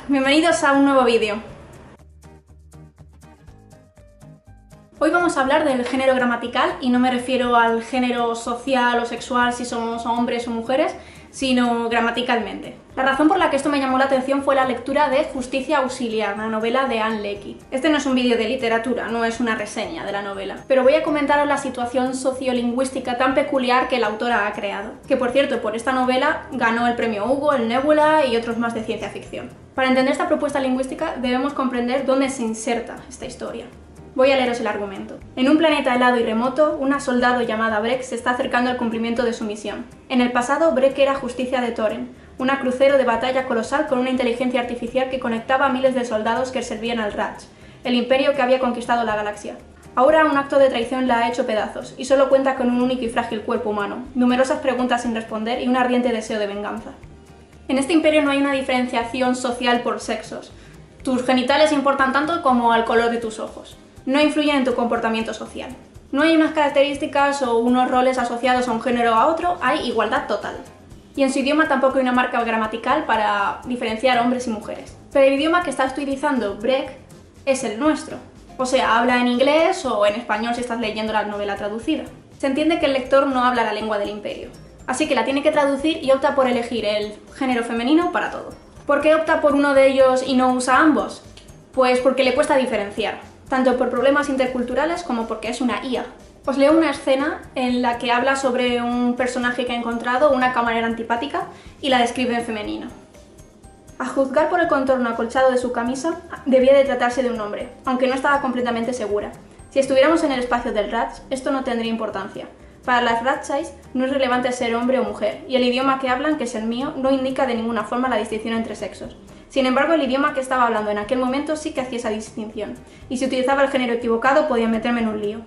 bienvenidos a un nuevo vídeo. Hoy vamos a hablar del género gramatical y no me refiero al género social o sexual si somos hombres o mujeres, sino gramaticalmente. La razón por la que esto me llamó la atención fue la lectura de Justicia Auxiliar, la novela de Ann Leckie. Este no es un vídeo de literatura, no es una reseña de la novela, pero voy a comentaros la situación sociolingüística tan peculiar que la autora ha creado, que por cierto, por esta novela ganó el premio Hugo, el Nebula y otros más de ciencia ficción. Para entender esta propuesta lingüística debemos comprender dónde se inserta esta historia. Voy a leeros el argumento. En un planeta helado y remoto, una soldado llamada Breck se está acercando al cumplimiento de su misión. En el pasado, Breck era Justicia de Toren, una crucero de batalla colosal con una inteligencia artificial que conectaba a miles de soldados que servían al Ratch, el imperio que había conquistado la galaxia. Ahora un acto de traición la ha hecho pedazos, y solo cuenta con un único y frágil cuerpo humano, numerosas preguntas sin responder y un ardiente deseo de venganza. En este imperio no hay una diferenciación social por sexos. Tus genitales importan tanto como el color de tus ojos. No influyen en tu comportamiento social. No hay unas características o unos roles asociados a un género o a otro, hay igualdad total. Y en su idioma tampoco hay una marca gramatical para diferenciar hombres y mujeres. Pero el idioma que está utilizando Breck es el nuestro. O sea, habla en inglés o en español si estás leyendo la novela traducida. Se entiende que el lector no habla la lengua del imperio. Así que la tiene que traducir y opta por elegir el género femenino para todo. ¿Por qué opta por uno de ellos y no usa ambos? Pues porque le cuesta diferenciar, tanto por problemas interculturales como porque es una IA. Os leo una escena en la que habla sobre un personaje que ha encontrado, una camarera antipática, y la describe en femenino. A juzgar por el contorno acolchado de su camisa, debía de tratarse de un hombre, aunque no estaba completamente segura. Si estuviéramos en el espacio del Ratch, esto no tendría importancia. Para las Ratchais no es relevante ser hombre o mujer, y el idioma que hablan, que es el mío, no indica de ninguna forma la distinción entre sexos. Sin embargo, el idioma que estaba hablando en aquel momento sí que hacía esa distinción, y si utilizaba el género equivocado podía meterme en un lío.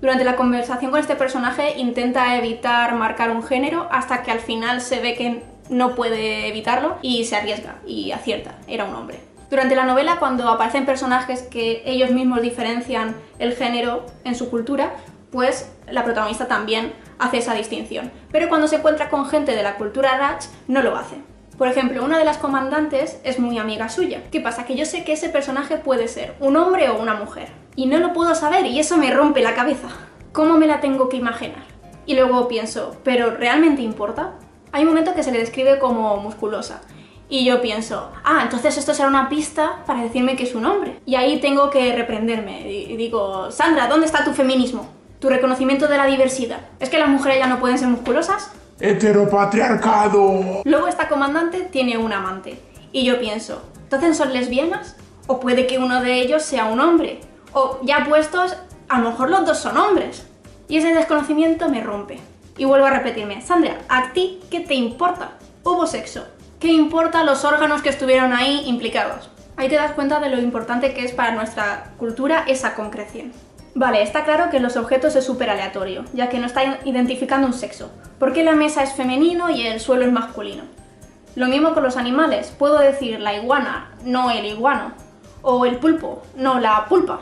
Durante la conversación con este personaje intenta evitar marcar un género hasta que al final se ve que no puede evitarlo y se arriesga, y acierta, era un hombre. Durante la novela, cuando aparecen personajes que ellos mismos diferencian el género en su cultura, pues la protagonista también hace esa distinción. Pero cuando se encuentra con gente de la cultura Ratch, no lo hace. Por ejemplo, una de las comandantes es muy amiga suya. ¿Qué pasa? Que yo sé que ese personaje puede ser un hombre o una mujer. Y no lo puedo saber y eso me rompe la cabeza. ¿Cómo me la tengo que imaginar? Y luego pienso, ¿pero realmente importa? Hay un momento que se le describe como musculosa. Y yo pienso, entonces esto será una pista para decirme que es un hombre. Y ahí tengo que reprenderme. Y digo, Sandra, ¿dónde está tu feminismo? Tu reconocimiento de la diversidad. ¿Es que las mujeres ya no pueden ser musculosas? ¡Heteropatriarcado! Luego esta comandante tiene un amante. Y yo pienso, ¿entonces son lesbianas? ¿O puede que uno de ellos sea un hombre? O ya puestos, a lo mejor los dos son hombres. Y ese desconocimiento me rompe. Y vuelvo a repetirme, Sandra, ¿a ti qué te importa? Hubo sexo. ¿Qué importa los órganos que estuvieron ahí implicados? Ahí te das cuenta de lo importante que es para nuestra cultura esa concreción. Vale, está claro que los objetos es súper aleatorio, ya que no está identificando un sexo. ¿Por qué la mesa es femenino y el suelo es masculino? Lo mismo con los animales. Puedo decir la iguana, no el iguano. O el pulpo, no la pulpa.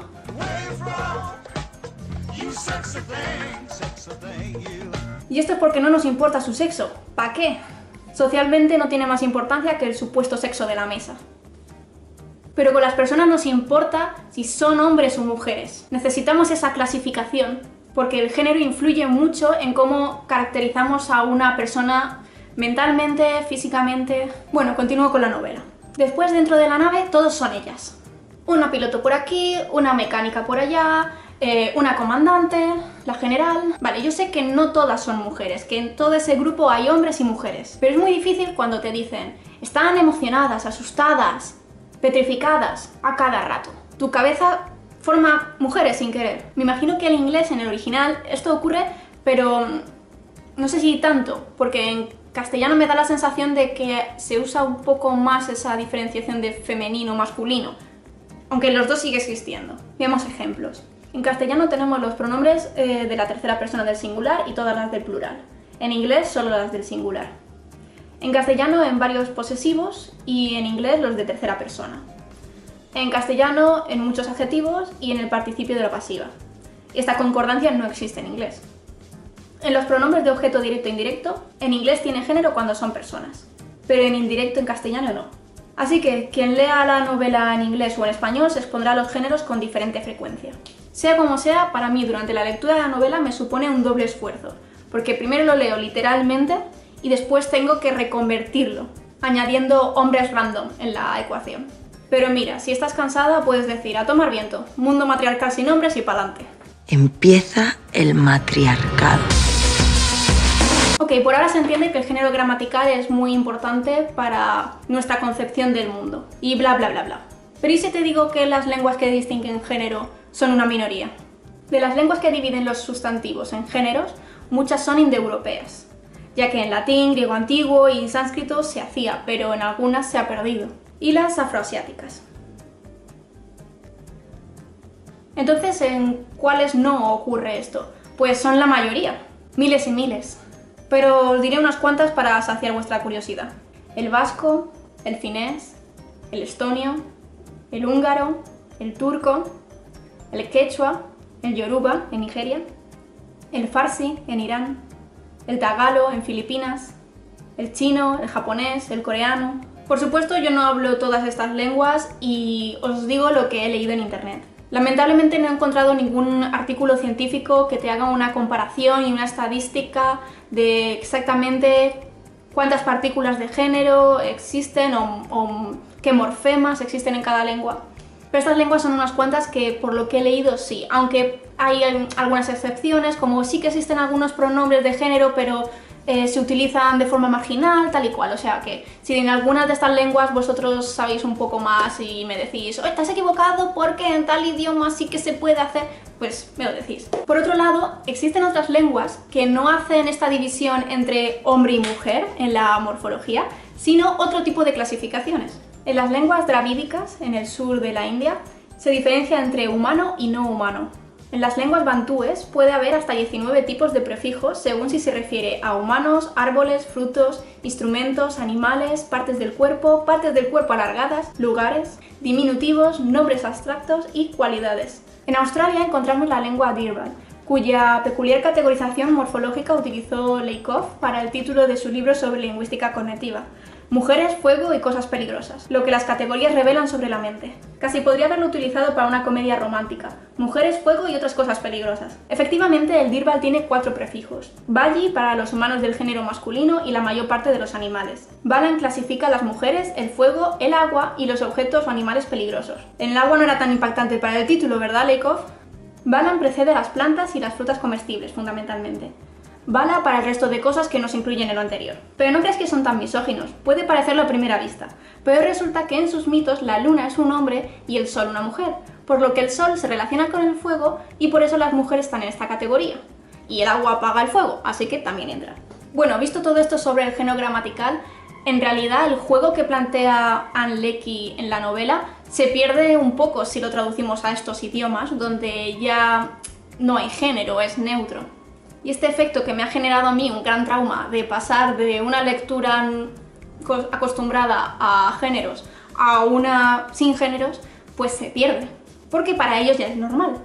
Y esto es porque no nos importa su sexo. ¿Para qué? Socialmente no tiene más importancia que el supuesto sexo de la mesa. Pero con las personas nos importa si son hombres o mujeres. Necesitamos esa clasificación porque el género influye mucho en cómo caracterizamos a una persona mentalmente, físicamente. Bueno, continúo con la novela. Después, dentro de la nave, todos son ellas. Una piloto por aquí, una mecánica por allá, una comandante, la general. Vale, yo sé que no todas son mujeres, que en todo ese grupo hay hombres y mujeres. Pero es muy difícil cuando te dicen, están emocionadas, asustadas, petrificadas a cada rato. Tu cabeza forma mujeres sin querer. Me imagino que en inglés, en el original, esto ocurre, pero no sé si tanto, porque en castellano me da la sensación de que se usa un poco más esa diferenciación de femenino, masculino, aunque los dos sigue existiendo. Veamos ejemplos. En castellano tenemos los pronombres de la tercera persona del singular y todas las del plural. En inglés, solo las del singular. En castellano en varios posesivos y en inglés los de tercera persona. En castellano en muchos adjetivos y en el participio de la pasiva. Esta concordancia no existe en inglés. En los pronombres de objeto directo e indirecto, en inglés tiene género cuando son personas, pero en indirecto en castellano no. Así que quien lea la novela en inglés o en español se expondrá a los géneros con diferente frecuencia. Sea como sea, para mí durante la lectura de la novela me supone un doble esfuerzo, porque primero lo leo literalmente y después tengo que reconvertirlo, añadiendo hombres random en la ecuación. Pero mira, si estás cansada puedes decir a tomar viento, mundo matriarcal sin hombres y pa'lante. Empieza el matriarcado. Ok, por ahora se entiende que el género gramatical es muy importante para nuestra concepción del mundo, y bla bla bla bla. Pero ¿y si te digo que las lenguas que distinguen género son una minoría? De las lenguas que dividen los sustantivos en géneros, muchas son indoeuropeas, ya que en latín, griego antiguo y sánscrito se hacía, pero en algunas se ha perdido. Y las afroasiáticas. Entonces, ¿en cuáles no ocurre esto? Pues son la mayoría, miles y miles. Pero os diré unas cuantas para saciar vuestra curiosidad. El vasco, el finés, el estonio, el húngaro, el turco, el quechua, el yoruba en Nigeria, el farsi en Irán, el tagalo en Filipinas, el chino, el japonés, el coreano. Por supuesto, yo no hablo todas estas lenguas y os digo lo que he leído en internet. Lamentablemente no he encontrado ningún artículo científico que te haga una comparación y una estadística de exactamente cuántas partículas de género existen o qué morfemas existen en cada lengua. Pero estas lenguas son unas cuantas que, por lo que he leído, sí. Aunque hay algunas excepciones, como sí que existen algunos pronombres de género, pero se utilizan de forma marginal, tal y cual. O sea que si en algunas de estas lenguas vosotros sabéis un poco más y me decís, oye, estás equivocado porque en tal idioma sí que se puede hacer, pues me lo decís. Por otro lado, existen otras lenguas que no hacen esta división entre hombre y mujer en la morfología, sino otro tipo de clasificaciones. En las lenguas dravídicas, en el sur de la India, se diferencia entre humano y no humano. En las lenguas bantúes puede haber hasta 19 tipos de prefijos según si se refiere a humanos, árboles, frutos, instrumentos, animales, partes del cuerpo alargadas, lugares, diminutivos, nombres abstractos y cualidades. En Australia encontramos la lengua Dirbal, cuya peculiar categorización morfológica utilizó Lakoff para el título de su libro sobre lingüística cognitiva. Mujeres, fuego y cosas peligrosas, lo que las categorías revelan sobre la mente. Casi podría haberlo utilizado para una comedia romántica. Mujeres, fuego y otras cosas peligrosas. Efectivamente, el Dirbal tiene 4 prefijos. Bali para los humanos del género masculino y la mayor parte de los animales. Balan clasifica a las mujeres, el fuego, el agua y los objetos o animales peligrosos. En el agua no era tan impactante para el título, ¿verdad, Lakoff? Balan precede a las plantas y las frutas comestibles, fundamentalmente. Bala para el resto de cosas que no se incluyen en lo anterior. Pero no crees que son tan misóginos, puede parecerlo a primera vista, pero resulta que en sus mitos la luna es un hombre y el sol una mujer, por lo que el sol se relaciona con el fuego y por eso las mujeres están en esta categoría. Y el agua apaga el fuego, así que también entra. Bueno, visto todo esto sobre el género gramatical, en realidad el juego que plantea Ann Leckie en la novela se pierde un poco si lo traducimos a estos idiomas, donde ya no hay género, es neutro. Y este efecto que me ha generado a mí un gran trauma de pasar de una lectura acostumbrada a géneros a una sin géneros, pues se pierde, porque para ellos ya es normal.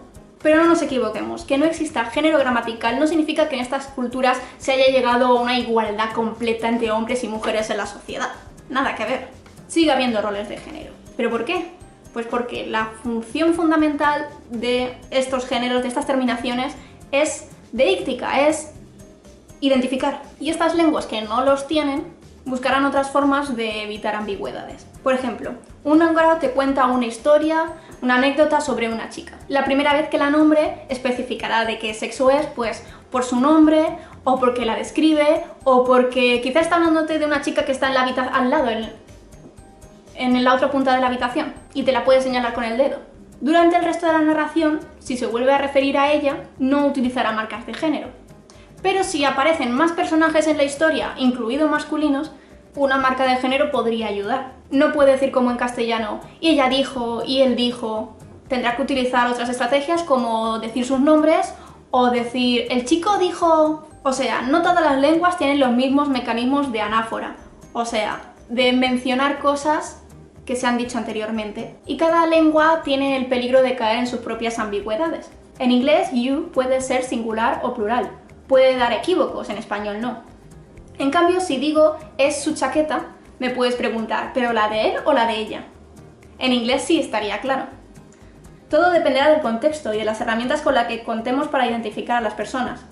Pero no nos equivoquemos, que no exista género gramatical no significa que en estas culturas se haya llegado a una igualdad completa entre hombres y mujeres en la sociedad. Nada que ver. Sigue habiendo roles de género. ¿Pero por qué? Pues porque la función fundamental de estos géneros, de estas terminaciones, es deíctica, es identificar. Y estas lenguas que no los tienen buscarán otras formas de evitar ambigüedades. Por ejemplo, un húngaro te cuenta una historia, una anécdota sobre una chica. La primera vez que la nombre especificará de qué sexo es, pues por su nombre, o porque la describe, o porque quizá está hablándote de una chica que está en la al lado, en la otra punta de la habitación, y te la puede señalar con el dedo. Durante el resto de la narración, si se vuelve a referir a ella, no utilizará marcas de género. Pero si aparecen más personajes en la historia, incluidos masculinos, una marca de género podría ayudar. No puede decir como en castellano, y ella dijo, y él dijo. Tendrá que utilizar otras estrategias como decir sus nombres o decir, el chico dijo... O sea, no todas las lenguas tienen los mismos mecanismos de anáfora, o sea, de mencionar cosas que se han dicho anteriormente, y cada lengua tiene el peligro de caer en sus propias ambigüedades. En inglés, you puede ser singular o plural, puede dar equívocos, en español no. En cambio, si digo es su chaqueta, Me puedes preguntar, ¿pero la de él o la de ella? En inglés sí estaría claro. Todo dependerá del contexto y de las herramientas con las que contemos para identificar a las personas.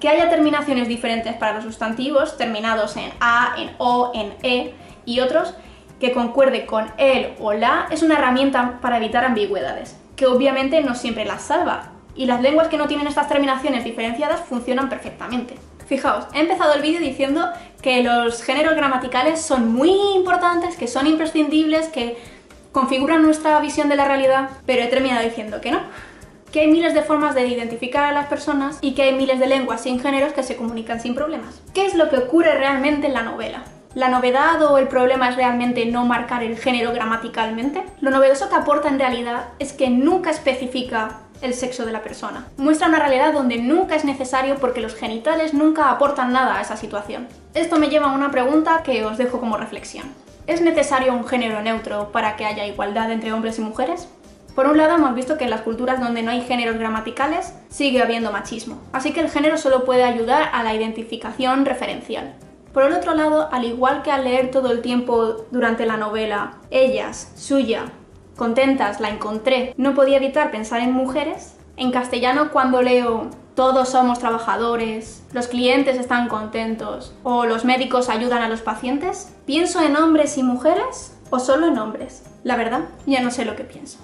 Que haya terminaciones diferentes para los sustantivos, terminados en a, en o, en e, y otros que concuerde con el o la, es una herramienta para evitar ambigüedades, que obviamente no siempre las salva, y las lenguas que no tienen estas terminaciones diferenciadas funcionan perfectamente. Fijaos, he empezado el vídeo diciendo que los géneros gramaticales son muy importantes, que son imprescindibles, que configuran nuestra visión de la realidad, pero he terminado diciendo que no. Que hay miles de formas de identificar a las personas y que hay miles de lenguas sin géneros que se comunican sin problemas. ¿Qué es lo que ocurre realmente en la novela? ¿La novedad o el problema es realmente no marcar el género gramaticalmente? Lo novedoso que aporta en realidad es que nunca especifica el sexo de la persona. Muestra una realidad donde nunca es necesario porque los genitales nunca aportan nada a esa situación. Esto me lleva a una pregunta que os dejo como reflexión. ¿Es necesario un género neutro para que haya igualdad entre hombres y mujeres? Por un lado, hemos visto que en las culturas donde no hay géneros gramaticales sigue habiendo machismo, así que el género solo puede ayudar a la identificación referencial. Por el otro lado, al igual que al leer todo el tiempo durante la novela ellas, suya, contentas, la encontré, no podía evitar pensar en mujeres, en castellano cuando leo todos somos trabajadores, los clientes están contentos o los médicos ayudan a los pacientes, ¿pienso en hombres y mujeres o solo en hombres? La verdad, ya no sé lo que pienso.